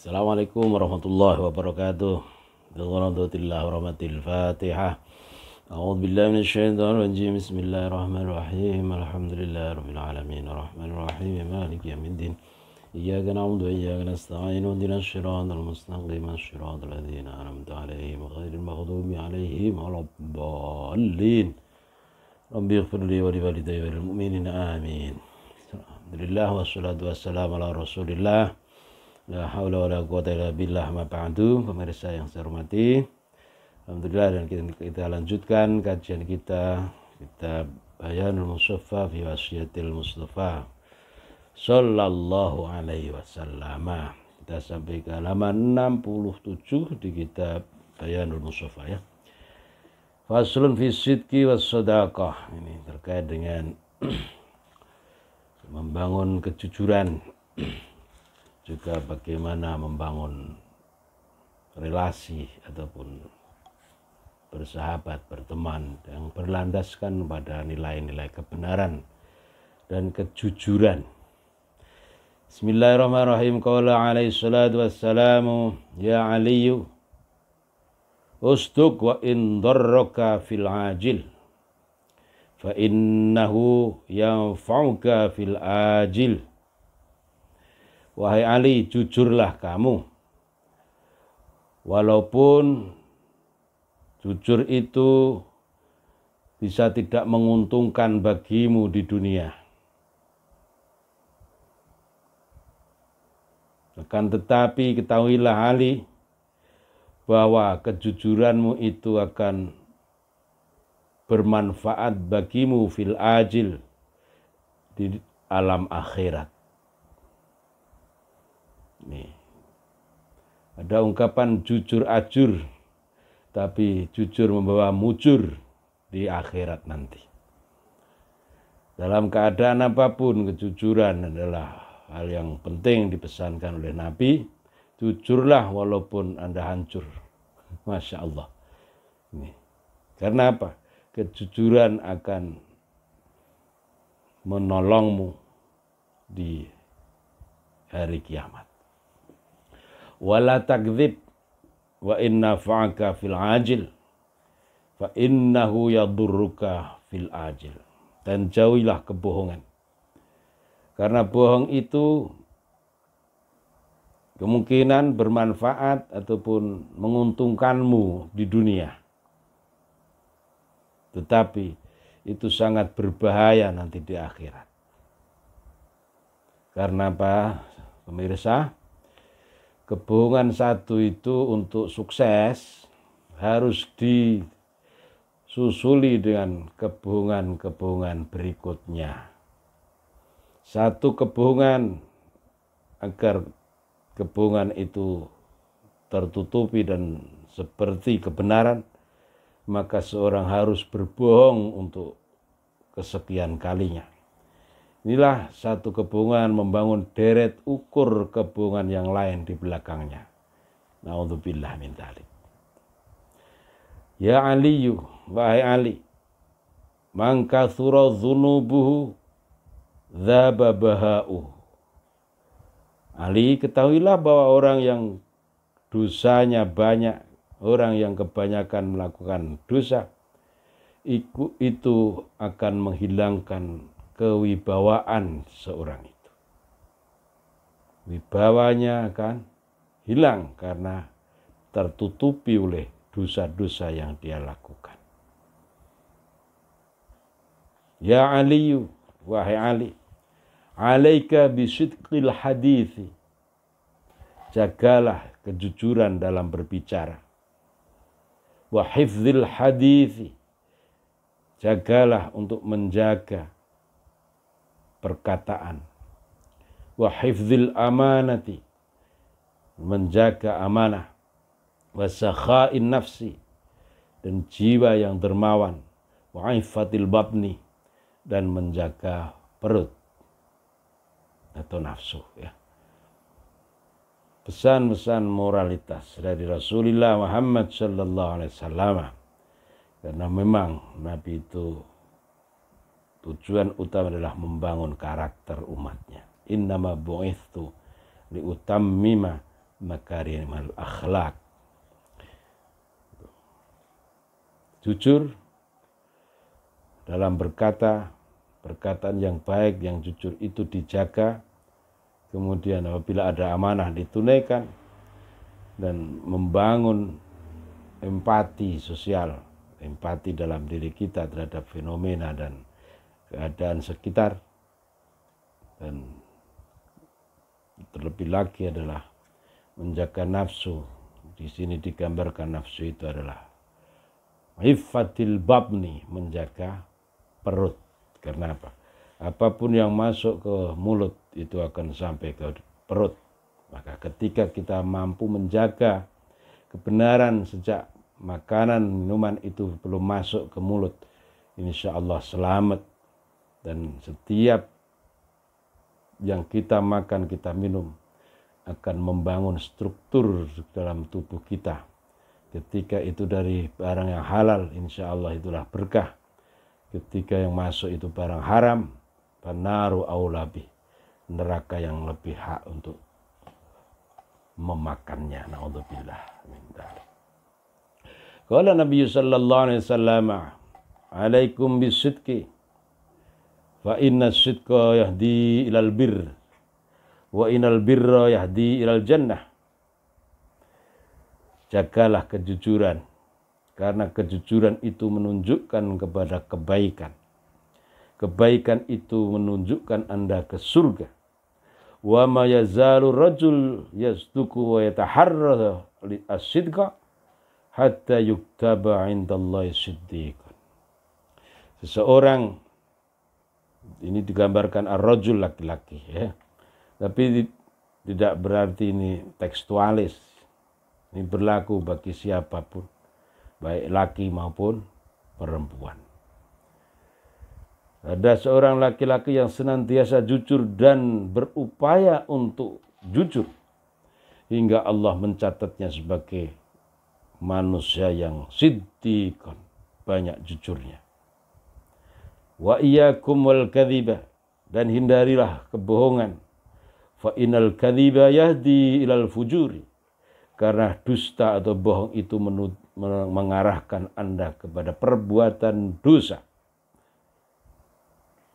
Assalamualaikum warahmatullahi wabarakatuh. Bismillahirrahmanirrahim. Warahmatil Fatihah. A'udzu billahi minasyaitonir rajim. Bismillahirrahmanirrahim. Alhamdulillahirabbil alamin. Arrahmanir rahim. Maliki yaumiddin. Iyyaka na'budu wa iyyaka nasta'in. Ihdinas siratal mustaqim. Shiratal ladzina an'amta 'alaihim ghairil maghdubi 'alaihim waladdallin. Rabbi ighfir li wa li walidayya wa lil mu'minin. Amin. Alhamdulillah wassalatu wassalamu ala Rasulillah. La haula wala quwata illa billah, ma ba'du. Pemirsa yang saya hormati, alhamdulillah, dan kita lanjutkan kajian kita Bayanul Mustafa fi Wasiyatil Mustafa sallallahu alaihi wasallam. Kita sampai ke halaman 67 di kitab Bayanul Mustafa ya. Faslun fi sidqi was shadaqah. Ini terkait dengan membangun kejujuran, juga bagaimana membangun relasi ataupun bersahabat, berteman yang berlandaskan pada nilai-nilai kebenaran dan kejujuran. Bismillahirrahmanirrahim. Qala alaihi salatu wassalamu, ya Aliyu ustuk wa in darraka fil ajil fa innahu yanfa'uka fil ajil. Wahai Ali, jujurlah kamu, walaupun jujur itu bisa tidak menguntungkan bagimu di dunia. Akan tetapi ketahuilah Ali, bahwa kejujuranmu itu akan bermanfaat bagimu fil ajil, di alam akhirat. Nih, ada ungkapan jujur ajur, tapi jujur membawa mujur di akhirat nanti. Dalam keadaan apapun, kejujuran adalah hal yang penting dipesankan oleh Nabi. Jujurlah walaupun Anda hancur. Masya Allah. Nih, karena apa? Kejujuran akan menolongmu di hari kiamat. Wala takdzib wa inna fa'aka fil ajil fa innahu yadurruka fil ajil. Dan jauhilah kebohongan, karena bohong itu kemungkinan bermanfaat ataupun menguntungkanmu di dunia, tetapi itu sangat berbahaya nanti di akhirat. Karena apa, pemirsa? Kebohongan satu itu untuk sukses harus disusuli dengan kebohongan-kebohongan berikutnya. Satu kebohongan, agar kebohongan itu tertutupi dan seperti kebenaran, maka seorang harus berbohong untuk kesekian kalinya. Inilah satu kebohongan membangun deret ukur kebohongan yang lain di belakangnya. Na'udzubillah min dzalik. Ya Aliyu, wahai Ali, man kathura dzunubuhu dzaba baha'uhu. Ali, ketahuilah bahwa orang yang dosanya banyak, orang yang kebanyakan melakukan dosa, itu akan menghilangkan kewibawaan seorang itu. Wibawanya akan hilang karena tertutupi oleh dosa-dosa yang dia lakukan. Ya Aliyu, wahai Ali, alaika bisidqil hadithi. Jagalah kejujuran dalam berbicara. Wa hifdzil hadithi. Jagalah untuk menjaga perkataan. Wa hifdzil amanati, menjaga amanah. Wa sakhain nafsi, dan jiwa yang dermawan. Wa aifatil babni, dan menjaga perut atau nafsu ya. Pesan-pesan moralitas dari Rasulullah Muhammad sallallahu alaihi wasallam. Karena memang Nabi itu tujuan utama adalah membangun karakter umatnya. Innama bu'ithtu liutammima makarimal akhlak. Jujur dalam berkata, perkataan yang baik, yang jujur itu dijaga. Kemudian apabila ada amanah ditunaikan dan membangun empati sosial, empati dalam diri kita terhadap fenomena dan keadaan sekitar. Dan terlebih lagi adalah menjaga nafsu. Di sini digambarkan nafsu itu adalah iffatil babni, menjaga perut. Karena apa? Apapun yang masuk ke mulut itu akan sampai ke perut. Maka ketika kita mampu menjaga kebenaran sejak makanan, minuman itu belum masuk ke mulut, insya Allah selamat. Dan setiap yang kita makan, kita minum akan membangun struktur dalam tubuh kita. Ketika itu dari barang yang halal, insya Allah itulah berkah. Ketika yang masuk itu barang haram, panaru aulabi, neraka yang lebih hak untuk memakannya. Naudzubillah min dzalik. Qala Nabi sallallahu alaihi wasallam, "Alaikum bisidqi, fa inna sidqa yahdi ilal birr, wa inal birra yahdi ilal jannah." Jagalah kejujuran, karena kejujuran itu menunjukkan kepada kebaikan. Kebaikan itu menunjukkan Anda ke surga. Wa ma yazalu rajul yasduqu wa yataharra as-sidqa hatta yuktaba 'indallahi siddiqan. Seseorang, ini digambarkan ar-rajul, laki-laki ya. Tapi tidak berarti ini tekstualis. Ini berlaku bagi siapapun, baik laki maupun perempuan. Ada seorang laki-laki yang senantiasa jujur dan berupaya untuk jujur, hingga Allah mencatatnya sebagai manusia yang siddiqan, banyak jujurnya. Wa iyyakum wal kadhiba, dan hindarilah kebohongan. Fa innal kadhiba yahdi ilal fujuri, karena dusta atau bohong itu mengarahkan Anda kepada perbuatan dosa.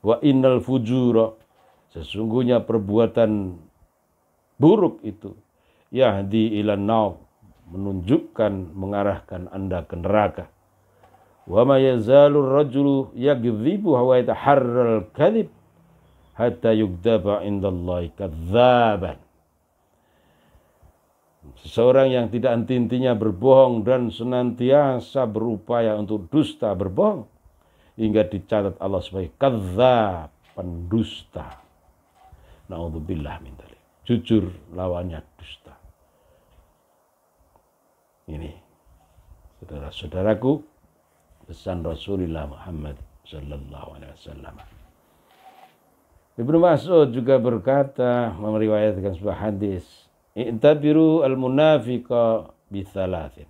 Wa innal fujura, sesungguhnya perbuatan buruk itu yahdi ilan nar, menunjukkan, mengarahkan Anda ke neraka. Wa ma yazalu rajulu yakdzibu wa yataharral kadzib hatta yugdaba indallahi kadzaban. Seseorang yang tidak henti-hentinya berbohong dan senantiasa berupaya untuk dusta, berbohong, hingga dicatat Allah sebagai kadzdzab, pendusta. Naudzubillah min dzalik. Jujur lawannya dusta. Ini, saudara-saudaraku, pesan Rasulullah Muhammad sallallahu alaihi wasallam. Ibnu Mas'ud juga berkata, meriwayatkan sebuah hadis, "I'tabiru al-munafiqa bithalathin."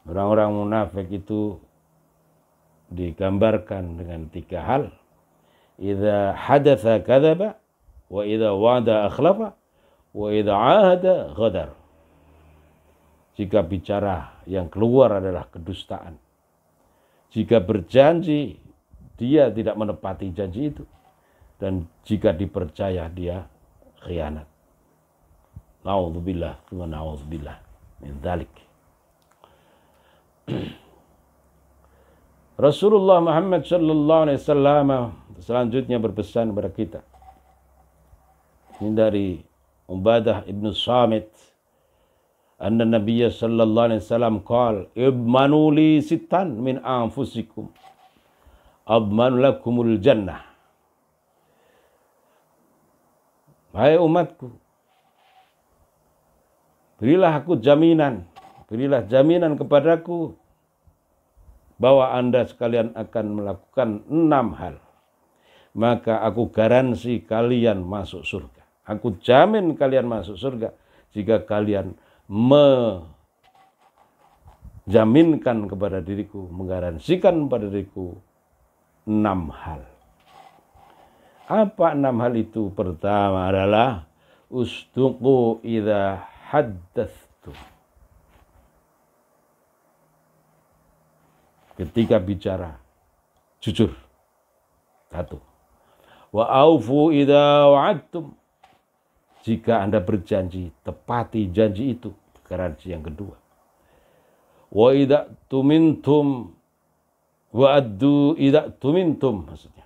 Orang-orang munafik itu digambarkan dengan 3 hal. Idza hadatsa kadzaba, wa idza wa'ada akhlafa, wa idza 'ahada ghadar. Jika bicara yang keluar adalah kedustaan. Jika berjanji, dia tidak menepati janji itu. Dan jika dipercaya, dia khianat. Na'udzubillah wa na'udzubillah min dzalik. Rasulullah Muhammad sallallahu alaihi wasallam selanjutnya berpesan kepada kita. Ini dari Ubadah ibnu Samit. Anna Nabiyya sallallahu alaihi wasallam qala, "Ibmanu li sittan min anfusikum, abmanu lakumul jannah." Hai umatku, berilah aku jaminan, berilah jaminan kepadaku bahwa Anda sekalian akan melakukan 6 hal. Maka aku garansi kalian masuk surga. Aku jamin kalian masuk surga jika kalian menjaminkan kepada diriku, menggaransikan kepada diriku 6 hal. Apa 6 hal itu? Pertama adalah usduqu idza haddatstum. Ketika bicara jujur. 1. Wa aufu idza wa'adtum. Jika Anda berjanji, tepati janji itu. Garansi yang kedua. Wa idza tumintum wa addu idza tumintum, maksudnya.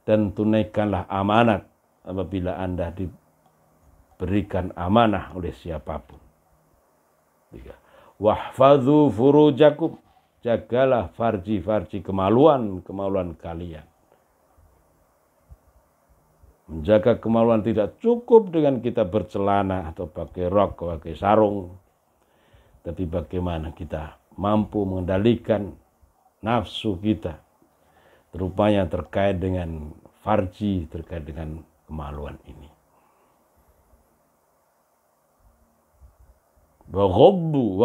Dan tunaikanlah amanat apabila Anda diberikan amanah oleh siapapun. 3. Wahfadzu furujakum. Jagalah farji-farji kemaluan kalian. Menjaga kemaluan tidak cukup dengan kita bercelana atau pakai rok, pakai sarung. Tapi bagaimana kita mampu mengendalikan nafsu kita. Terupanya terkait dengan farji, terkait dengan kemaluan ini. Wa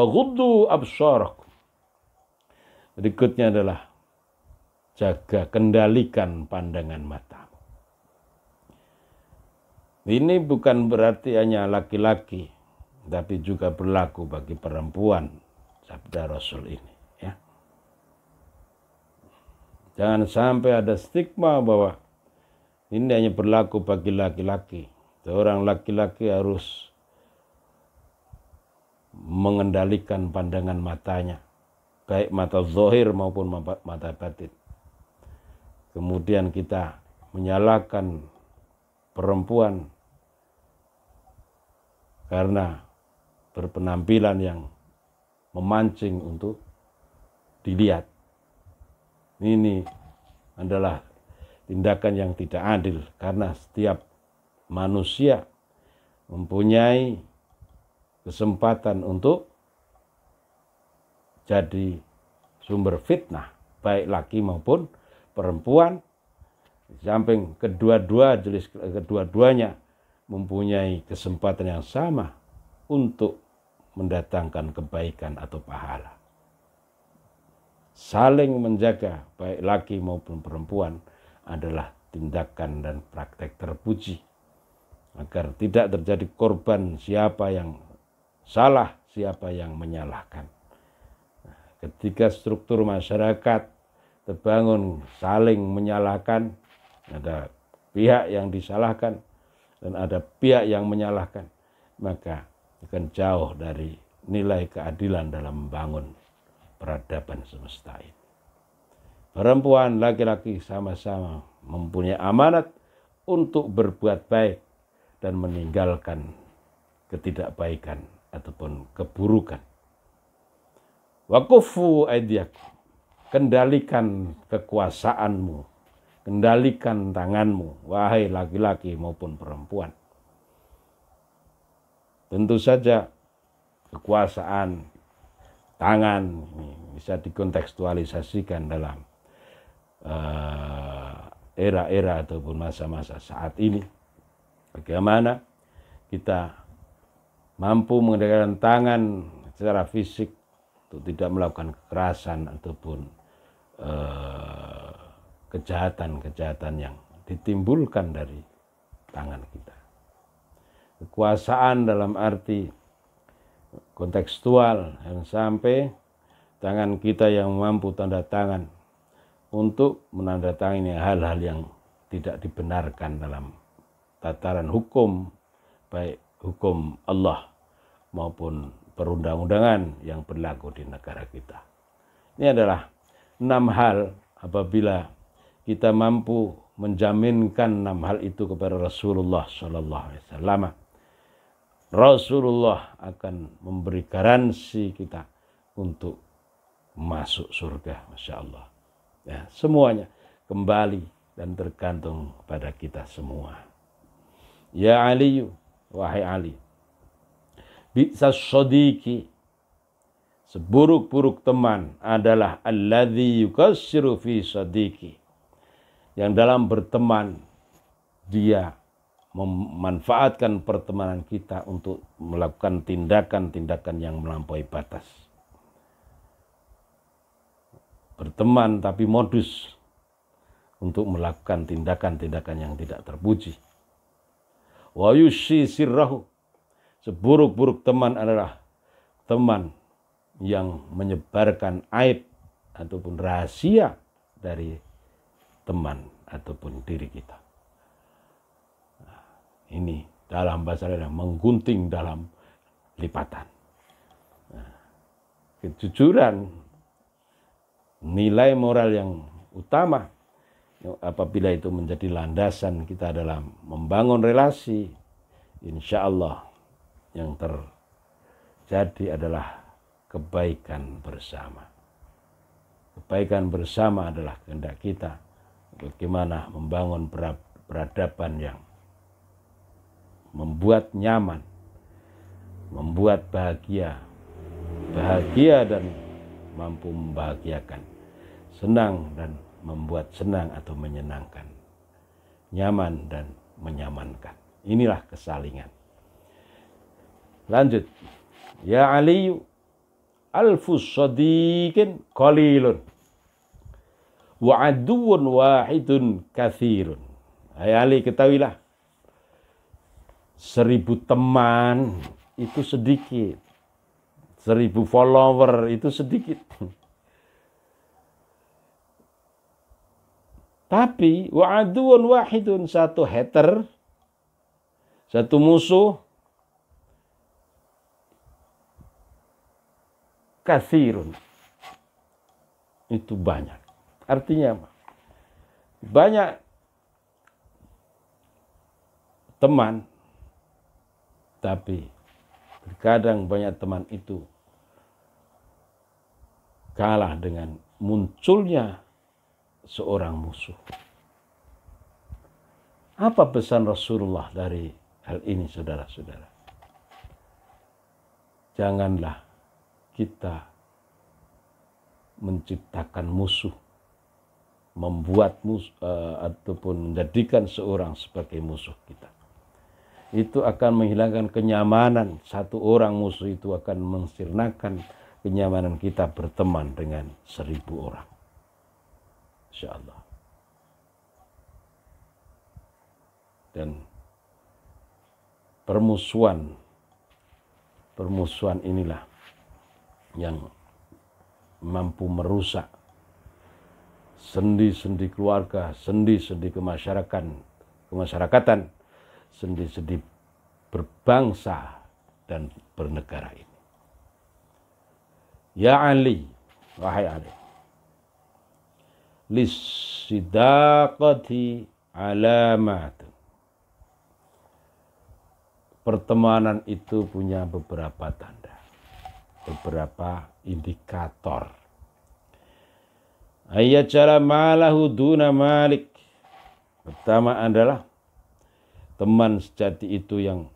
ghuddu absarakum. Berikutnya adalah jaga, kendalikan pandangan matamu. Ini bukan berarti hanya laki-laki, tapi juga berlaku bagi perempuan, sabda Rasul ini. Ya. Jangan sampai ada stigma bahwa ini hanya berlaku bagi laki-laki. Seorang laki-laki harus mengendalikan pandangan matanya, baik mata zahir maupun mata batin. Kemudian kita menyalahkan perempuan karena berpenampilan yang memancing untuk dilihat. Ini adalah tindakan yang tidak adil karena setiap manusia mempunyai kesempatan untuk jadi sumber fitnah, baik laki maupun perempuan. Di samping kedua-duanya mempunyai kesempatan yang sama untuk mendatangkan kebaikan atau pahala. Saling menjaga baik laki maupun perempuan adalah tindakan dan praktek terpuji agar tidak terjadi korban siapa yang salah, siapa yang menyalahkan. Ketika struktur masyarakat terbangun saling menyalahkan, ada pihak yang disalahkan dan ada pihak yang menyalahkan, maka akan jauh dari nilai keadilan dalam membangun peradaban semesta ini. Perempuan, laki-laki sama-sama mempunyai amanat untuk berbuat baik dan meninggalkan ketidakbaikan ataupun keburukan. Wakufu aidiakum. Kendalikan kekuasaanmu, kendalikan tanganmu, wahai laki-laki maupun perempuan. Tentu saja kekuasaan tangan ini bisa dikontekstualisasikan dalam era-era ataupun masa-masa saat ini. Bagaimana kita mampu mengendalikan tangan secara fisik untuk tidak melakukan kekerasan ataupun kejahatan-kejahatan yang ditimbulkan dari tangan kita. Kekuasaan dalam arti kontekstual yang sampai tangan kita yang mampu tanda tangan untuk menandatangani hal-hal yang tidak dibenarkan dalam tataran hukum, baik hukum Allah maupun perundang-undangan yang berlaku di negara kita. Ini adalah 6 hal apabila kita mampu menjaminkan 6 hal itu kepada Rasulullah SAW. Rasulullah akan memberi garansi kita untuk masuk surga, Masya Allah. Ya, semuanya kembali dan tergantung pada kita semua. Ya Ali, wahai Ali, bi'sas sadiqi, seburuk-buruk teman adalah alladzi yukassiru fi sadiqi, yang dalam berteman dia memanfaatkan pertemanan kita untuk melakukan tindakan-tindakan yang melampaui batas. Berteman tapi modus untuk melakukan tindakan-tindakan yang tidak terpuji. Wa yushi sirrahu. Seburuk-buruk teman adalah teman yang menyebarkan aib ataupun rahasia dari teman ataupun diri kita. Nah, ini dalam bahasa lain menggunting dalam lipatan. Nah, kejujuran, nilai moral yang utama apabila itu menjadi landasan kita dalam membangun relasi, insya Allah yang terjadi adalah kebaikan bersama. Kebaikan bersama adalah kehendak kita. Bagaimana membangun peradaban yang membuat nyaman, membuat bahagia dan mampu membahagiakan, senang dan membuat senang atau menyenangkan, nyaman dan menyamankan. Inilah kesalingan. Lanjut. Ya Aliyu, alfus sadiqin qalilun wa aduun wahidun kathirun. Hai Ali, ketahuilah, 1000 teman itu sedikit, 1000 follower itu sedikit. Tapi wa aduun wahidun, satu hater, satu musuh, kathirun, itu banyak. Artinya apa? Banyak teman, tapi terkadang banyak teman itu kalah dengan munculnya seorang musuh. Apa pesan Rasulullah dari hal ini, saudara-saudara? Janganlah kita menciptakan musuh, membuat musuh ataupun menjadikan seorang sebagai musuh kita. Itu akan menghilangkan kenyamanan. Satu orang musuh itu akan mensirnakan kenyamanan kita berteman dengan 1000 orang. Insya Allah. Dan permusuhan inilah yang mampu merusak sendi-sendi keluarga, sendi-sendi kemasyarakatan, sendi-sendi berbangsa dan bernegara ini. Ya Ali, wahai Ali, lissidaqati alamat. Pertemanan itu punya beberapa tanda, beberapa indikator. Ayat cara malahu duna malik. Pertama adalah teman sejati itu yang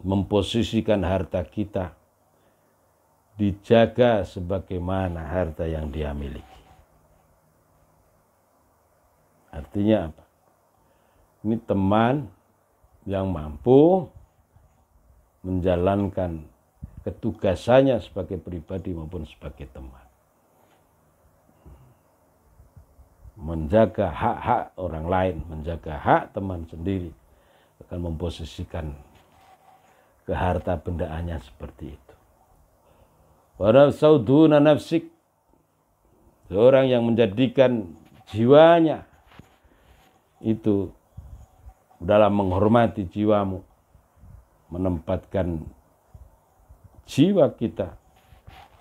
memposisikan harta kita dijaga sebagaimana harta yang dia miliki. Artinya apa? Ini teman yang mampu menjalankan ketugasannya sebagai pribadi maupun sebagai teman. Menjaga hak-hak orang lain, menjaga hak teman sendiri, akan memposisikan ke harta bendaannya seperti itu. Wa sauduna nafsik, seorang yang menjadikan jiwanya itu dalam menghormati jiwamu, menempatkan jiwa kita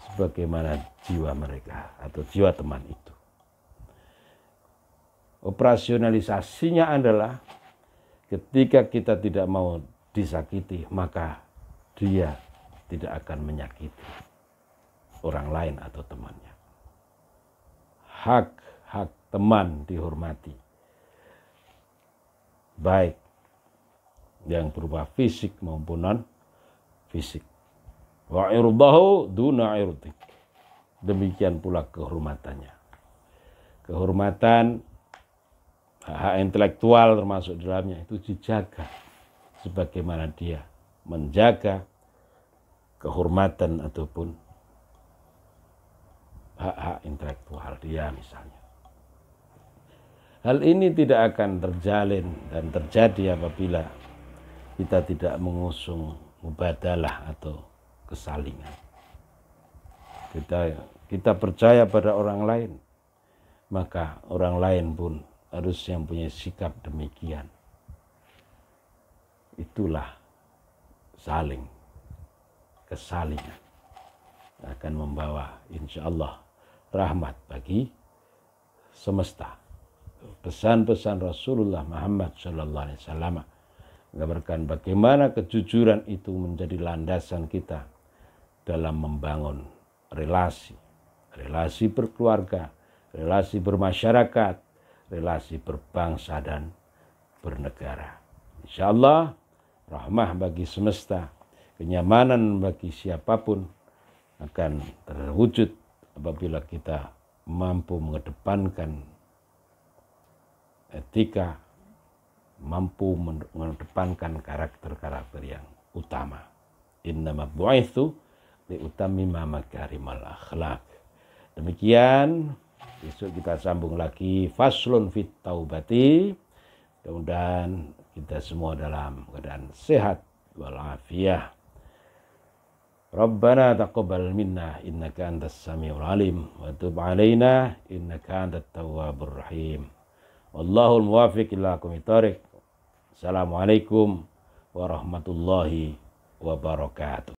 sebagaimana jiwa mereka atau jiwa teman itu. Operasionalisasinya adalah ketika kita tidak mau disakiti, maka dia tidak akan menyakiti orang lain atau temannya. Hak-hak teman dihormati, baik yang berupa fisik maupun non fisik. Wa irdahu duna irdik. Demikian pula kehormatannya. Kehormatan hak intelektual termasuk dalamnya itu dijaga sebagaimana dia menjaga kehormatan ataupun hak-hak intelektual dia misalnya. Hal ini tidak akan terjalin dan terjadi apabila kita tidak mengusung mubadalah atau kesalingan. Kita percaya pada orang lain, maka orang lain pun harus yang punya sikap demikian. Itulah kesalingan akan membawa insya Allah rahmat bagi semesta. Pesan-pesan Rasulullah Muhammad SAW menggambarkan bagaimana kejujuran itu menjadi landasan kita dalam membangun relasi berkeluarga, relasi bermasyarakat, relasi berbangsa dan bernegara. Insya Allah rahmah bagi semesta, kenyamanan bagi siapapun akan terwujud apabila kita mampu mengedepankan etika, mampu mengedepankan karakter-karakter yang utama. Innama bu'itsu liutammima makarimal akhlak. Demikian, besok kita sambung lagi faslun fit taubati. Mudah-mudahan kita semua dalam keadaan sehat walafiat. Rabbana taqabbal minna innaka antas samiul alim wa tub alaina innaka antat tawwabur rahim. Wallahul muwaffiq ila aqwamit thoriq. Assalamualaikum warahmatullahi wabarakatuh.